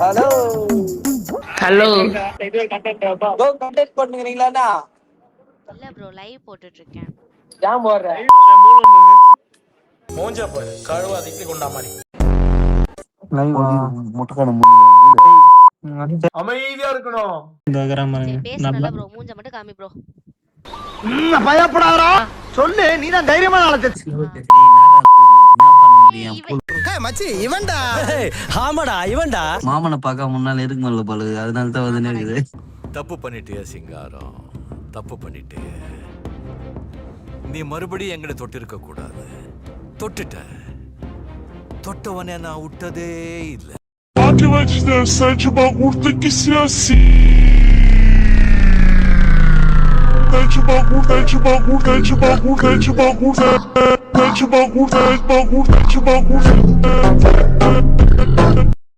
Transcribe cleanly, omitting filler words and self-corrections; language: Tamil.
ஹலோ ஹலோ ப்ரோ கண்டெக்ட் பண்ணுகிறீங்களாண்ணா? இல்ல ப்ரோ லைவ் போட்டுட்டு இருக்கேன். ஏன் போடுற? மூஞ்ச பாரு கழுவா திட்டி கொண்டா மாதிரி. அமைதியா இருக்கணும். சரி பேசுறல ப்ரோ மூஞ்ச மட்டும் காமி ப்ரோ. பயப்படாதடா சொல்லு நீதான் தைரியமான ஆளு. மச்சி இவன்டா. ஆமாடா இவன்டா. மாமனை பார்க்க முன்னால இருக்கு மல்ல பழு, அதனால தான் வந்து இருக்குது. தப்பு பண்ணிட்டியா சிங்காரம், தப்பு பண்ணிட்டே. நீ மறுபடியும் எங்கட தொட்டு இருக்க கூடாது. தொட்டுட்ட, தொட்டவனே நான் விட்டதே இல்லை. Sente o bagulho tem que ser assim. Sente o bagulho, sente o bagulho, sente o bagulho, sente o bagulho, sente o bagulho, sente o bagulho, sente o bagulho.